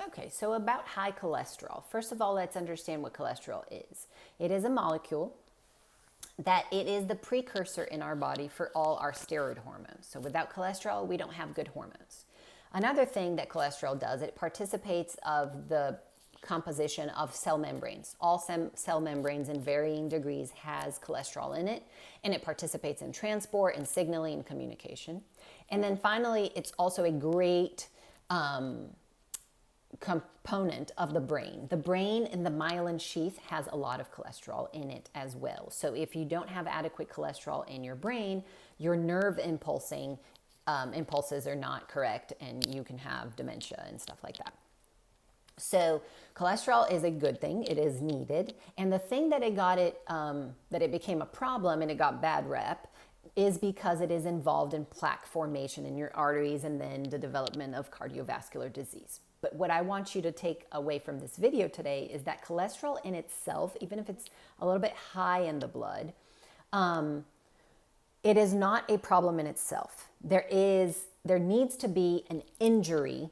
Okay, so about high cholesterol. First of all, let's understand what cholesterol is. It is a molecule that it is the precursor in our body for all our steroid hormones. So without cholesterol, we don't have good hormones. Another thing that cholesterol does, it participates of the composition of cell membranes. All cell membranes in varying degrees has cholesterol in it, and it participates in transport and signaling and communication. And then finally, it's also a great component of the brain. The brain in the myelin sheath has a lot of cholesterol in it as well. So if you don't have adequate cholesterol in your brain, your nerve impulses are not correct, and you can have dementia and stuff like that. So cholesterol is a good thing. It is needed. And the thing that it became a problem and it got bad rep is because it is involved in plaque formation in your arteries and then the development of cardiovascular disease. But what I want you to take away from this video today is that cholesterol in itself, even if it's a little bit high in the blood, it is not a problem in itself. There needs to be an injury.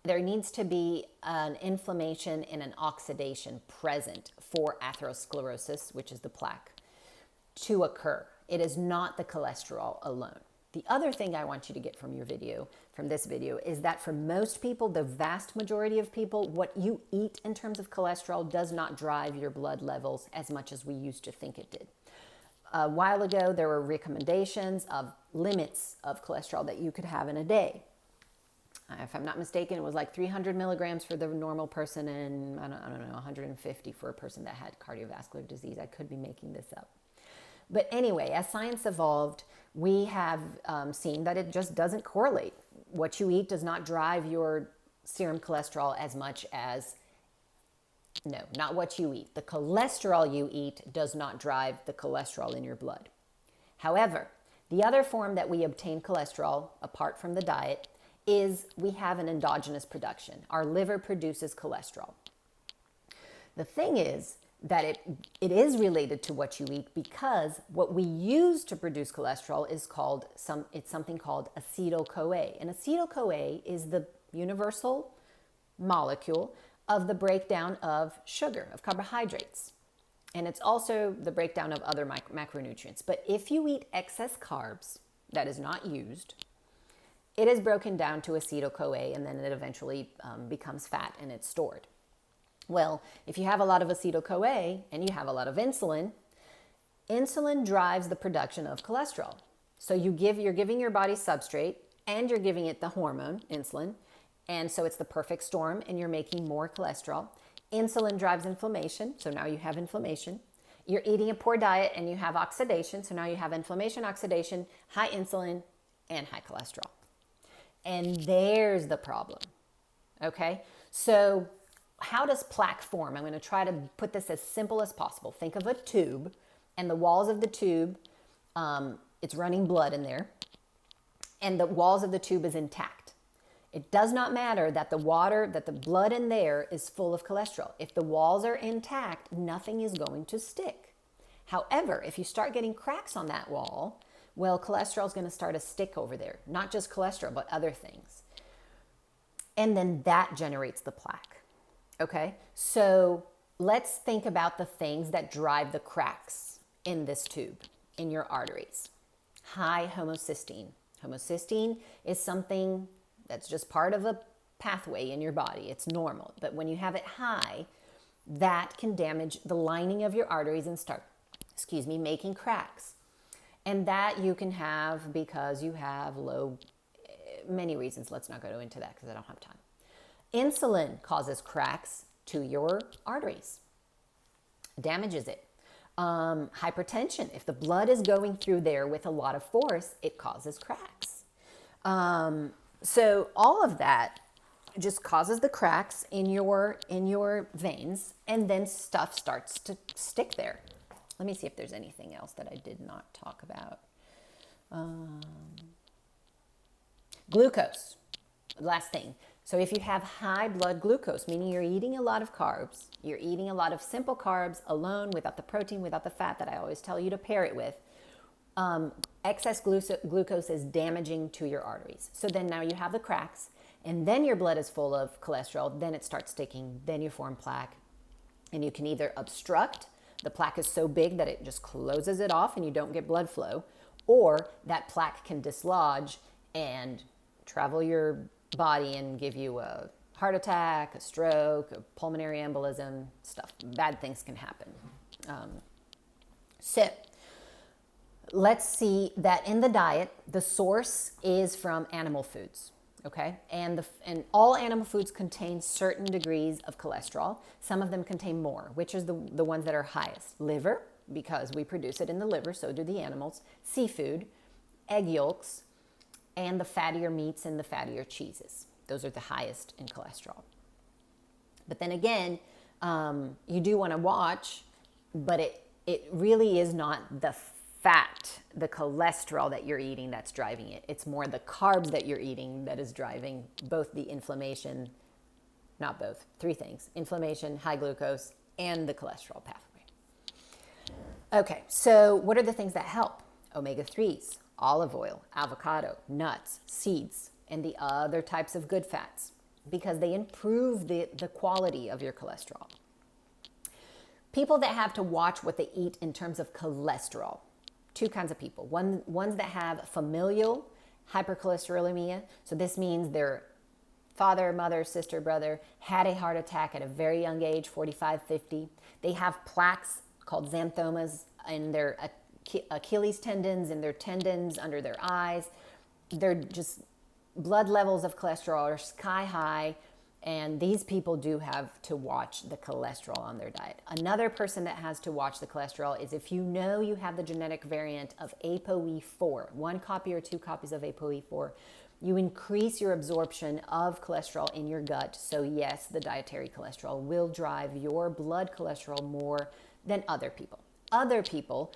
There needs to be an inflammation and an oxidation present for atherosclerosis, which is the plaque, to occur. It is not the cholesterol alone. The other thing I want you to get from this video, is that for most people, the vast majority of people, what you eat in terms of cholesterol does not drive your blood levels as much as we used to think it did. A while ago, there were recommendations of limits of cholesterol that you could have in a day. If I'm not mistaken, it was like 300 milligrams for the normal person and I don't know, 150 for a person that had cardiovascular disease. I could be making this up. But anyway, as science evolved, we have seen that it just doesn't correlate. What you eat does not drive your serum cholesterol as much as, no, not what you eat. The cholesterol you eat does not drive the cholesterol in your blood. However, the other form that we obtain cholesterol, apart from the diet, is we have an endogenous production. Our liver produces cholesterol. The thing is that it is related to what you eat, because what we use to produce cholesterol is something called acetyl-CoA. And acetyl-CoA is the universal molecule of the breakdown of sugar, of carbohydrates. And it's also the breakdown of other macronutrients. But if you eat excess carbs that is not used, it is broken down to acetyl-CoA, and then it eventually becomes fat and it's stored. Well, if you have a lot of acetyl-CoA and you have a lot of insulin, insulin drives the production of cholesterol. So you're giving your body substrate and you're giving it the hormone, insulin. And so it's the perfect storm and you're making more cholesterol. Insulin drives inflammation, so now you have inflammation. You're eating a poor diet and you have oxidation, so now you have inflammation, oxidation, high insulin, and high cholesterol. And there's the problem, okay? So how does plaque form? I'm going to try to put this as simple as possible. Think of a tube, and the walls of the tube, it's running blood in there, and the walls of the tube is intact. It does not matter that the blood in there is full of cholesterol. If the walls are intact, nothing is going to stick. However, if you start getting cracks on that wall, well, cholesterol is going to start to stick over there. Not just cholesterol, but other things. And then that generates the plaque. Okay, so let's think about the things that drive the cracks in this tube, in your arteries. High homocysteine. Homocysteine is something that's just part of a pathway in your body. It's normal. But when you have it high, that can damage the lining of your arteries and start, making cracks. And that you can have because you have many reasons. Let's not go into that because I don't have time. Insulin causes cracks to your arteries, damages it. Hypertension, if the blood is going through there with a lot of force, it causes cracks. So all of that just causes the cracks in your veins, and then stuff starts to stick there. Let me see if there's anything else that I did not talk about. Glucose, last thing. So if you have high blood glucose, meaning you're eating a lot of carbs, you're eating a lot of simple carbs alone, without the protein, without the fat that I always tell you to pair it with, excess glucose is damaging to your arteries. So then now you have the cracks. and then your blood is full of cholesterol, then it starts sticking, then you form plaque. And you can either obstruct, the plaque is so big that it just closes it off and you don't get blood flow, or that plaque can dislodge and travel your body and give you a heart attack, a stroke, a pulmonary embolism, stuff. Bad things can happen. So let's see that in the diet, the source is from animal foods. Okay, and all animal foods contain certain degrees of cholesterol. Some of them contain more, which is the ones that are highest. Liver, because we produce it in the liver, so do the animals. Seafood, egg yolks, and the fattier meats and the fattier cheeses. Those are the highest in cholesterol. But then again, you do want to watch, but it really is not the fat, the cholesterol that you're eating that's driving it. It's more the carbs that you're eating that is driving both the inflammation, not both, three things: inflammation, high glucose, and the cholesterol pathway. Okay, so what are the things that help? Omega-3s, olive oil, avocado, nuts, seeds, and the other types of good fats, because they improve the quality of your cholesterol. People that have to watch what they eat in terms of cholesterol. Two kinds of people. Ones that have familial hypercholesterolemia. So this means their father, mother, sister, brother had a heart attack at a very young age, 45, 50. They have plaques called xanthomas in their Achilles tendons, in their tendons, under their eyes. They're just, blood levels of cholesterol are sky high. And these people do have to watch the cholesterol on their diet. Another person that has to watch the cholesterol is if you know you have the genetic variant of ApoE4, 1 copy or 2 copies of ApoE4, you increase your absorption of cholesterol in your gut. So yes, the dietary cholesterol will drive your blood cholesterol more than other people. Other people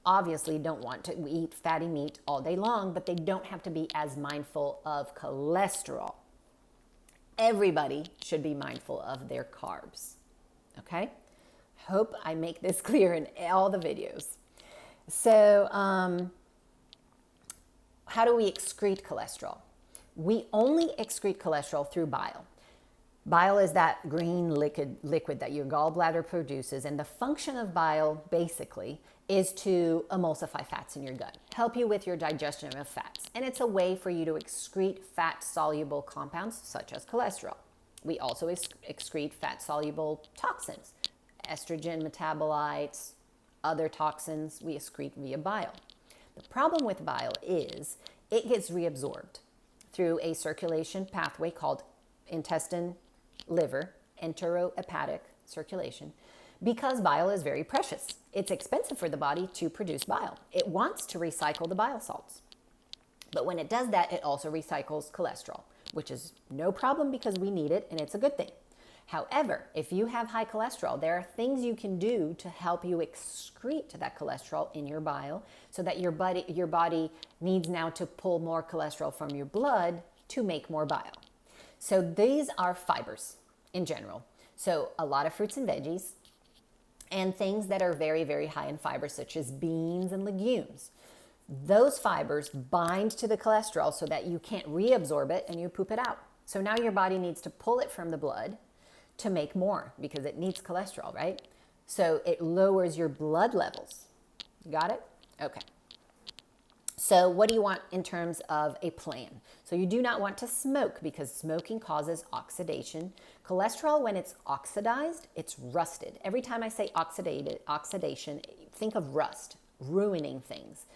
obviously don't want to eat fatty meat all day long, but they don't have to be as mindful of cholesterol. Everybody should be mindful of their carbs. Okay? Hope I make this clear in all the videos. So, how do we excrete cholesterol? We only excrete cholesterol through bile. Bile is that green liquid that your gallbladder produces, and the function of bile basically is to emulsify fats in your gut, help you with your digestion of fats, and it's a way for you to excrete fat-soluble compounds such as cholesterol. We also excrete fat-soluble toxins, estrogen metabolites, other toxins we excrete via bile. The problem with bile is it gets reabsorbed through a circulation pathway called intestine, liver, enterohepatic circulation, because bile is very precious. It's expensive for the body to produce bile. It wants to recycle the bile salts. But when it does that, it also recycles cholesterol, which is no problem because we need it and it's a good thing. However, if you have high cholesterol, there are things you can do to help you excrete that cholesterol in your bile so that your body needs now to pull more cholesterol from your blood to make more bile. So these are fibers in general. So a lot of fruits and veggies and things that are very, very high in fiber, such as beans and legumes. Those fibers bind to the cholesterol so that you can't reabsorb it and you poop it out. So now your body needs to pull it from the blood to make more because it needs cholesterol, right? So it lowers your blood levels. Got it? Okay. So what do you want in terms of a plan? So you do not want to smoke because smoking causes oxidation. Cholesterol, when it's oxidized, it's rusted. Every time I say oxidation, think of rust, ruining things.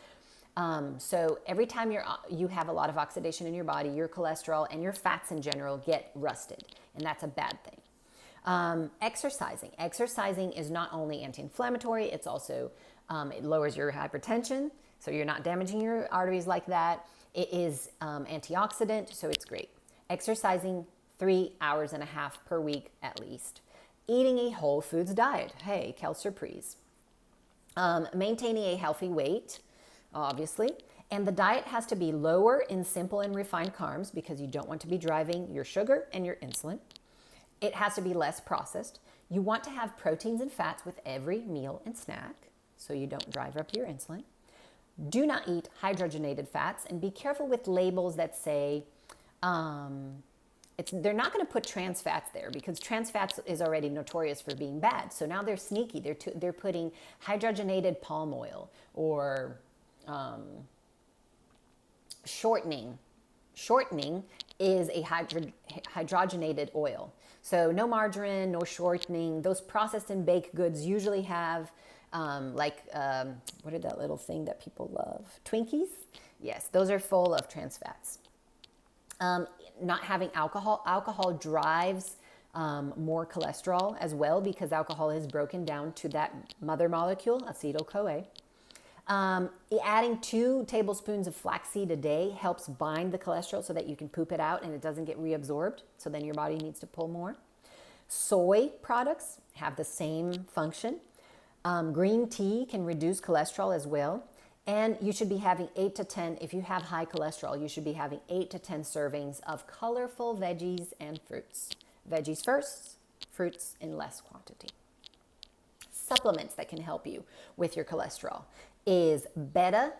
So every time you have a lot of oxidation in your body, your cholesterol and your fats in general get rusted, and that's a bad thing. Exercising. Exercising is not only anti-inflammatory, it's also, it lowers your hypertension, so you're not damaging your arteries like that. It is antioxidant, so it's great. Exercising 3.5 hours per week at least. Eating a whole foods diet. Hey, quelle surprise. Maintaining a healthy weight, obviously. And the diet has to be lower in simple and refined carbs because you don't want to be driving your sugar and your insulin. It has to be less processed. You want to have proteins and fats with every meal and snack so you don't drive up your insulin. Do not eat hydrogenated fats and be careful with labels that say they're not going to put trans fats there because trans fats is already notorious for being bad. So now they're sneaky. They're putting hydrogenated palm oil or shortening. Shortening is a hydrogenated oil. So no margarine, no shortening. Those processed and baked goods usually have what is that little thing that people love? Twinkies? Yes, those are full of trans fats. Not having alcohol. Alcohol drives more cholesterol as well because alcohol is broken down to that mother molecule, acetyl-CoA. Adding 2 tablespoons of flaxseed a day helps bind the cholesterol so that you can poop it out and it doesn't get reabsorbed. So then your body needs to pull more. Soy products have the same function. Green tea can reduce cholesterol as well. And you should be having 8 to 10, if you have high cholesterol, you should be having 8 to 10 servings of colorful veggies and fruits. Veggies first, fruits in less quantity. Supplements that can help you with your cholesterol is beta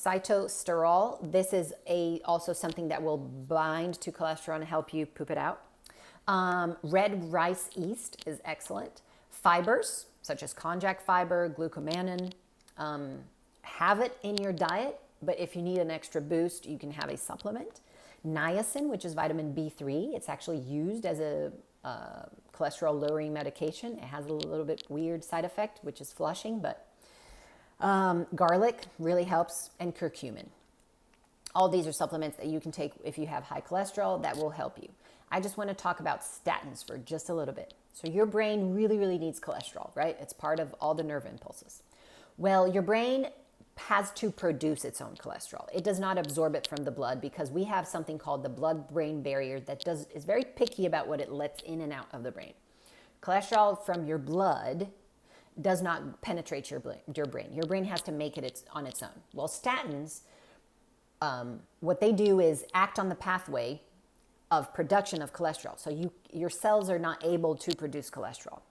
cytosterol. This is also something that will bind to cholesterol and help you poop it out. Red rice yeast is excellent. Fibers, such as konjac fiber, glucomannan, have it in your diet, but if you need an extra boost, you can have a supplement. Niacin, which is vitamin B3, it's actually used as a cholesterol lowering medication. It has a little bit weird side effect, which is flushing, but garlic really helps, and curcumin. All these are supplements that you can take if you have high cholesterol that will help you. I just want to talk about statins for just a little bit. So your brain really, really needs cholesterol, right? It's part of all the nerve impulses. Well, your brain has to produce its own cholesterol. It does not absorb it from the blood because we have something called the blood-brain barrier that is very picky about what it lets in and out of the brain. Cholesterol from your blood does not penetrate your brain. Your brain has to make it on its own. Well, statins, what they do is act on the pathway of production of cholesterol. So your cells are not able to produce cholesterol.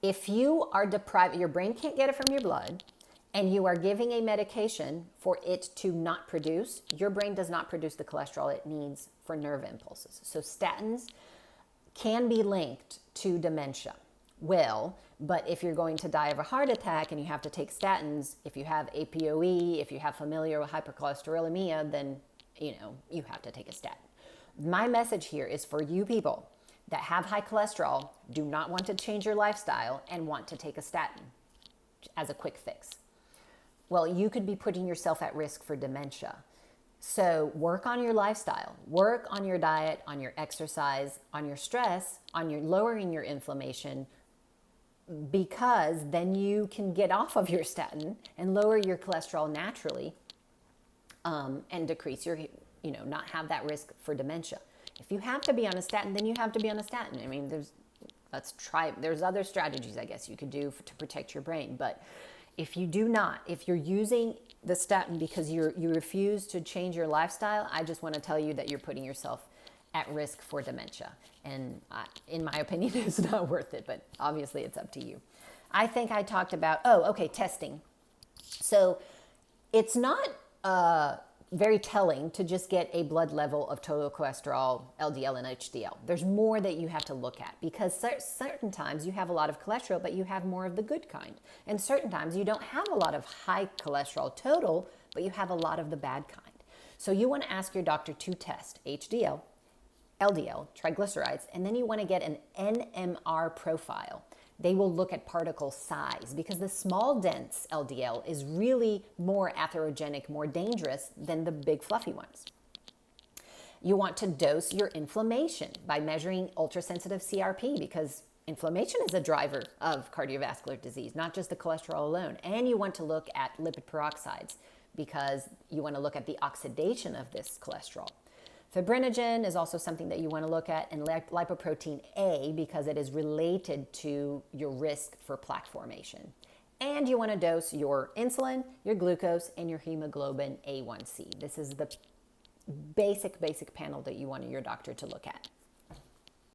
If you are deprived, your brain can't get it from your blood, and you are giving a medication for it to not produce, your brain does not produce the cholesterol it needs for nerve impulses. So statins can be linked to dementia. Well, but if you're going to die of a heart attack and you have to take statins, if you have APOE, if you have familial hypercholesterolemia, then you have to take a statin. My message here is for you people that have high cholesterol, do not want to change your lifestyle, and want to take a statin as a quick fix. Well, you could be putting yourself at risk for dementia. So work on your lifestyle, work on your diet, on your exercise, on your stress, on your lowering your inflammation, because then you can get off of your statin and lower your cholesterol naturally, and decrease your, not have that risk for dementia. If you have to be on a statin, then you have to be on a statin. I mean, there's other strategies, I guess, you could do to protect your brain. But if you're using the statin because you refuse to change your lifestyle, I just want to tell you that you're putting yourself at risk for dementia. And in my opinion, it's not worth it, but obviously it's up to you. I think I talked about, testing. So it's not very telling to just get a blood level of total cholesterol, LDL and HDL. There's more that you have to look at because certain times you have a lot of cholesterol, but you have more of the good kind. And certain times you don't have a lot of high cholesterol total, but you have a lot of the bad kind. So you want to ask your doctor to test HDL, LDL, triglycerides, and then you want to get an NMR profile. They will look at particle size because the small dense LDL is really more atherogenic, more dangerous than the big fluffy ones. You want to dose your inflammation by measuring ultrasensitive CRP because inflammation is a driver of cardiovascular disease, not just the cholesterol alone. And you want to look at lipid peroxides because you want to look at the oxidation of this cholesterol. Fibrinogen is also something that you want to look at, and lipoprotein A because it is related to your risk for plaque formation. And you want to dose your insulin, your glucose, and your hemoglobin A1C. This is the basic panel that you want your doctor to look at.